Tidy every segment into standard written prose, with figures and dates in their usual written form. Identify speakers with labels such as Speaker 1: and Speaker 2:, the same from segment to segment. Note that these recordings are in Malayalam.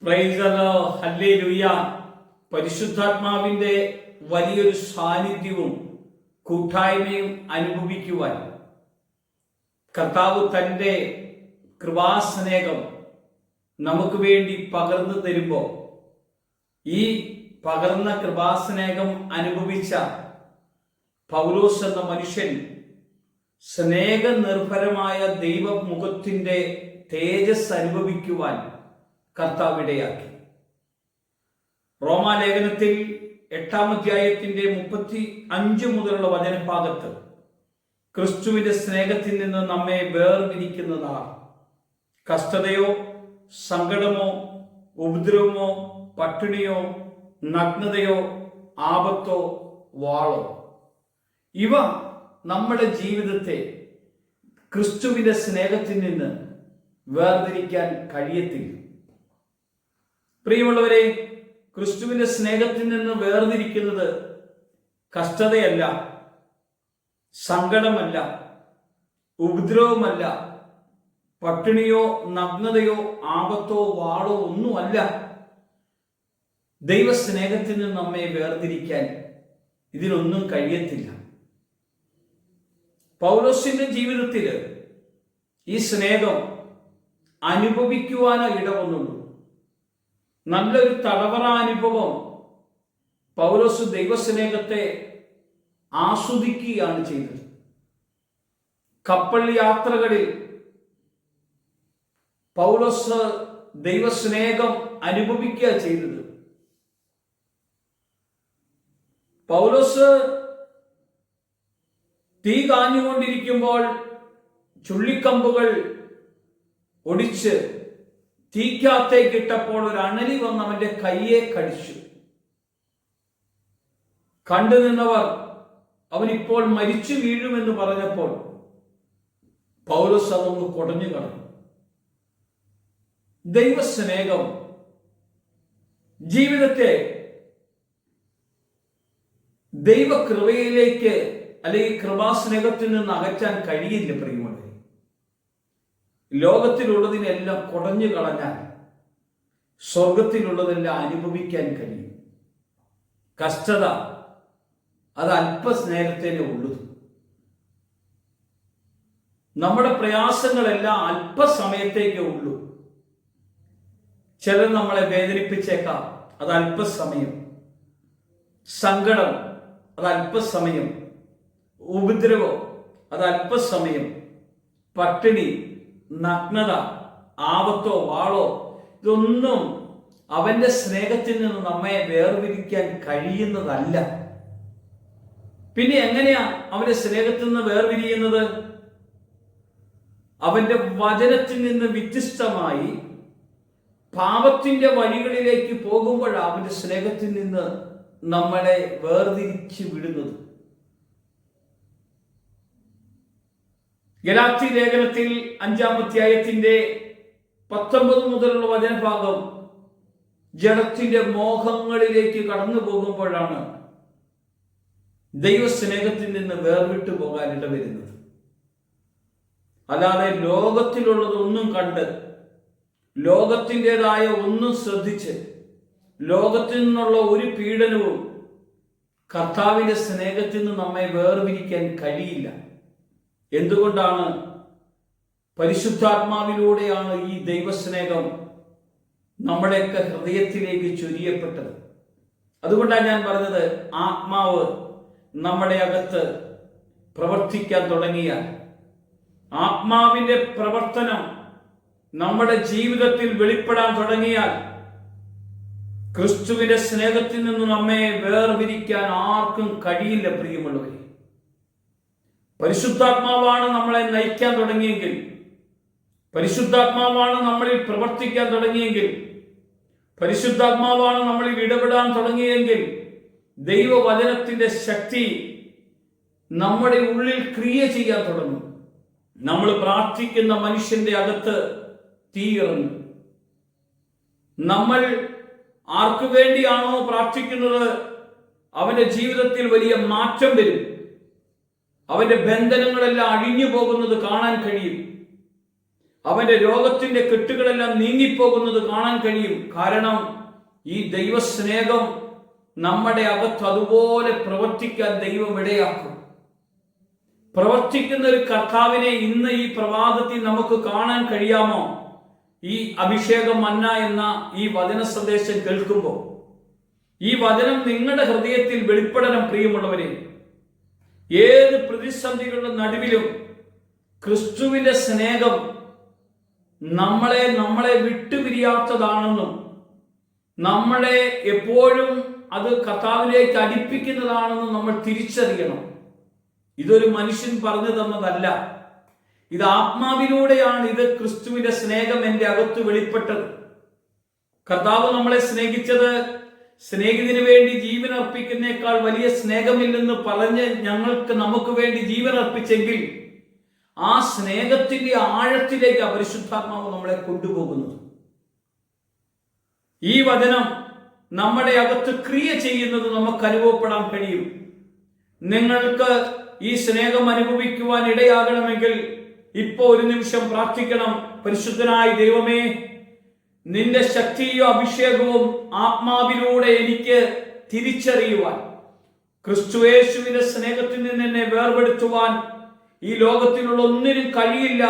Speaker 1: Praise the Lord, hallelujah. പരിശുദ്ധാത്മാവിന്റെ വലിയൊരു സാന്നിധ്യവും കൂട്ടായ്മയും അനുഭവിക്കുവാൻ കർത്താവ് തൻ്റെ കൃപാസ്നേഹം നമുക്ക് വേണ്ടി പകർന്നു തരുമ്പോൾ ഈ പകർന്ന കൃപാസ്നേഹം അനുഭവിച്ച പൗലോസ് എന്ന മനുഷ്യൻ സ്നേഹനിർഭരമായ ദൈവമുഖത്തിന്റെ തേജസ് അനുഭവിക്കുവാൻ കർത്താവിടയാക്കി. റോമാലേഖനത്തിൽ 8-ാം അധ്യായത്തിന്റെ 35 മുതലുള്ള വചനഭാഗത്ത് ക്രിസ്തുവിന്റെ സ്നേഹത്തിൽ നിന്ന് നമ്മെ വേർതിരിക്കുന്നതാണ് കഷ്ടതയോ, സങ്കടമോ, ഉപദ്രവമോ, പട്ടിണിയോ, നഗ്നതയോ, ആപത്തോ, വാളോ. ഇവ നമ്മുടെ ജീവിതത്തെ ക്രിസ്തുവിന്റെ സ്നേഹത്തിൽ നിന്ന് വേർതിരിക്കാൻ കഴിയത്തില്ല. പ്രിയമുള്ളവരെ, ക്രിസ്തുവിന്റെ സ്നേഹത്തിൽ നിന്ന് വേർതിരിക്കുന്നത് കഷ്ടതയല്ല, സങ്കടമല്ല, ഉപദ്രവമല്ല, പട്ടിണിയോ, നഗ്നതയോ, ആപത്തോ, വാളോ ഒന്നുമല്ല. ദൈവസ്നേഹത്തിൽ നിന്ന് നമ്മെ വേർതിരിക്കാൻ ഇതിനൊന്നും കഴിയത്തില്ല. പൗലോസിന്റെ ജീവിതത്തിൽ ഈ സ്നേഹം അനുഭവിക്കുവാനോ ഇടവന്നുള്ളൂ. നല്ലൊരു തലവറ അനുഭവം പൗലോസ് ദൈവസ്നേഹത്തെ ആസ്വദിക്കുകയാണ് ചെയ്തത്. കപ്പൽ യാത്രകളിൽ പൗലോസ് ദൈവസ്നേഹം അനുഭവിക്കുക ചെയ്തത്. പൗലോസ് തീ കാഞ്ഞുകൊണ്ടിരിക്കുമ്പോൾ ചുള്ളിക്കമ്പുകൾ ഒടിച്ച് തീക്കകത്തേക്ക് ഇട്ടപ്പോൾ ഒരു അണലി വന്ന് അവന്റെ കയ്യെ കടിച്ചു. കണ്ടു നിന്നവർ അവനിപ്പോൾ മരിച്ചു വീഴുമെന്ന് പറഞ്ഞപ്പോൾ പൗലോസ് അതൊന്ന് കുടഞ്ഞു കളഞ്ഞു. ദൈവസ്നേഹം ജീവിതത്തെ ദൈവകൃപയിലേക്ക് അല്ലെങ്കിൽ കൃപാസ്നേഹത്തിൽ നിന്ന് അകറ്റാൻ കഴിയില്ല. പ്രിയമുള്ളവരെ, ലോകത്തിലുള്ളതിനെല്ലാം കുടഞ്ഞു കളഞ്ഞാൽ സ്വർഗത്തിലുള്ളതെല്ലാം അനുഭവിക്കാൻ കഴിയും. കഷ്ടത അത് അല്പസ്നേഹത്തേനേ ഉള്ളൂ. നമ്മുടെ പ്രയാസങ്ങളെല്ലാം അല്പസമയത്തേക്കേ ഉള്ളൂ. ചിലർ നമ്മളെ വേദനിപ്പിച്ചേക്കാം, അത് അല്പസമയം. സങ്കടം അത് അല്പസമയം. ഉപദ്രവം അത് അല്പസമയം. പട്ടിണി, നഗ്നത, ആപത്തോ, വാളോ, ഇതൊന്നും അവന്റെ സ്നേഹത്തിൽ നിന്ന് നമ്മെ വേർതിരിക്കാൻ കഴിയുന്നതല്ല. പിന്നെ എങ്ങനെയാ അവന്റെ സ്നേഹത്തിൽ നിന്ന് വേർതിരിയുന്നത്? അവന്റെ വചനത്തിൽ നിന്ന് വ്യത്യസ്തമായി പാപത്തിന്റെ വഴികളിലേക്ക് പോകുമ്പോഴാണ് അവന്റെ സ്നേഹത്തിൽ നിന്ന് നമ്മളെ വേർതിരിച്ച് വിടുന്നത്. ഗലാത്യ ലേഖനത്തിൽ 5-ാം അധ്യായത്തിന്റെ 19 മുതലുള്ള വചനഭാഗം ജഡത്തിന്റെ മോഹങ്ങളിലേക്ക് കടന്നു പോകുമ്പോഴാണ് ദൈവസ്നേഹത്തിൽ നിന്ന് വേർവിട്ടു പോകാൻ ഇടവരുന്നത്. അല്ലാതെ ലോകത്തിലുള്ളതൊന്നും കണ്ട്, ലോകത്തിൻ്റെതായ ഒന്നും ശ്രദ്ധിച്ച്, ലോകത്തിൽ നിന്നുള്ള ഒരു പീഡനവും കർത്താവിന്റെ സ്നേഹത്തിൽ നിന്ന് നമ്മെ വേർതിരിക്കാൻ കഴിയില്ല. എന്തുകൊണ്ടാണ്? പരിശുദ്ധാത്മാവിലൂടെയാണ് ഈ ദൈവസ്നേഹം നമ്മുടെയൊക്കെ ഹൃദയത്തിലേക്ക് ചൊരിയപ്പെട്ടത്. അതുകൊണ്ടാണ് ഞാൻ പറഞ്ഞത്, ആത്മാവ് നമ്മുടെ അകത്ത് പ്രവർത്തിക്കാൻ തുടങ്ങിയാൽ, ആത്മാവിന്റെ പ്രവർത്തനം നമ്മുടെ ജീവിതത്തിൽ വെളിപ്പെടാൻ തുടങ്ങിയാൽ, ക്രിസ്തുവിന്റെ സ്നേഹത്തിൽ നിന്ന് നമ്മെ വേർതിരിക്കാൻ ആർക്കും കഴിയില്ല. പ്രിയമുള്ളവരെ, പരിശുദ്ധാത്മാവാണ് നമ്മളെ നയിക്കാൻ തുടങ്ങിയെങ്കിൽ, പരിശുദ്ധാത്മാവാണ് നമ്മളിൽ പ്രവർത്തിക്കാൻ തുടങ്ങിയെങ്കിൽ, പരിശുദ്ധാത്മാവാണ് നമ്മളിൽ ഇടപെടാൻ തുടങ്ങിയെങ്കിൽ, ദൈവവചനത്തിന്റെ ശക്തി നമ്മുടെ ഉള്ളിൽ ക്രിയ ചെയ്യാൻ തുടങ്ങും. നമ്മൾ പ്രാർത്ഥിക്കുന്ന മനുഷ്യന്റെ അകത്ത് തീ ഇറങ്ങും. നമ്മൾ ആർക്കു വേണ്ടിയാണോ പ്രാർത്ഥിക്കുന്നത് അവന്റെ ജീവിതത്തിൽ വലിയ മാറ്റം വരും. അവന്റെ ബന്ധനങ്ങളെല്ലാം അഴിഞ്ഞു പോകുന്നത് കാണാൻ കഴിയും. അവന്റെ രോഗത്തിന്റെ കെട്ടുകളെല്ലാം നീങ്ങിപ്പോകുന്നത് കാണാൻ കഴിയും. കാരണം ഈ ദൈവസ്നേഹം നമ്മുടെ അകത്ത് അതുപോലെ പ്രവർത്തിക്കാൻ ദൈവം ഇടയാക്കും. പ്രവർത്തിക്കുന്ന ഒരു കർത്താവിനെ ഇന്ന് ഈ പ്രഭാതത്തിൽ നമുക്ക് കാണാൻ കഴിയാമോ? ഈ അഭിഷേകം മന്ന എന്ന ഈ വചന സന്ദേശം കേൾക്കുമ്പോൾ ഈ വചനം നിങ്ങളുടെ ഹൃദയത്തിൽ വെളിപ്പെടണം. പ്രിയമുള്ളവരെ, ഏത് പ്രതിസന്ധികളുടെ നടുവിലും ക്രിസ്തുവിന്റെ സ്നേഹം നമ്മളെ വിട്ടുപിരിയാത്തതാണെന്നും നമ്മളെ എപ്പോഴും അത് കർത്താവിലേക്ക് അടുപ്പിക്കുന്നതാണെന്നും നമ്മൾ തിരിച്ചറിയണം. ഇതൊരു മനുഷ്യൻ പറഞ്ഞു തന്നതല്ല, ഇത് ആത്മാവിലൂടെയാണ് ഇത് ക്രിസ്തുവിന്റെ സ്നേഹം എന്റെ അകത്ത് വെളിപ്പെട്ടത്. കർത്താവ് നമ്മളെ സ്നേഹിച്ചത് സ്നേഹിതന് വേണ്ടി ജീവൻ അർപ്പിക്കുന്നേക്കാൾ വലിയ സ്നേഹമില്ലെന്ന് പറഞ്ഞ് നമുക്ക് വേണ്ടി ജീവൻ അർപ്പിച്ചെങ്കിൽ ആ സ്നേഹത്തിന്റെ ആഴത്തിലേക്ക് പരിശുദ്ധാത്മാവ് നമ്മളെ കൊണ്ടുപോകുന്നത്. ഈ വചനം നമ്മുടെ അകത്ത് ക്രിയ ചെയ്യുന്നത് നമുക്ക് അനുഭവപ്പെടാൻ കഴിയും. നിങ്ങൾക്ക് ഈ സ്നേഹം അനുഭവിക്കുവാൻ ഇടയാകണമെങ്കിൽ ഇപ്പോ ഒരു നിമിഷം പ്രാർത്ഥിക്കണം. പരിശുദ്ധനായ ദൈവമേ, നിന്റെ ശക്തിയോ അഭിഷേകവും ആത്മാവിലൂടെ എനിക്ക് തിരിച്ചറിയുവാൻ, ക്രിസ്തുയേശുവിന്റെ സ്നേഹത്തിൽ നിന്ന് എന്നെ വേർപെടുത്തുവാൻ ഈ ലോകത്തിലുള്ള ഒന്നിനും കഴിയില്ല.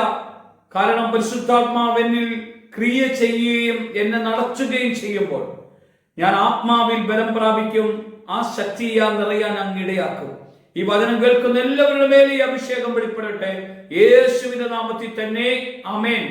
Speaker 1: കാരണം പരിശുദ്ധാത്മാവ് എന്നിൽ ക്രിയ ചെയ്യുകയും എന്നെ നടത്തുകയും ചെയ്യുമ്പോൾ ഞാൻ ആത്മാവിൽ ബലം പ്രാപിക്കും. ആ ശക്തിയാൽ നിറയാൻ അങ്ങിടയാക്കും. ഈ വചനം കേൾക്കുന്ന എല്ലാവരുടെ മേലെ ഈ അഭിഷേകം വെളിപ്പെടട്ടെ. യേശുവിന്റെ നാമത്തിൽ തന്നെ ആമേൻ.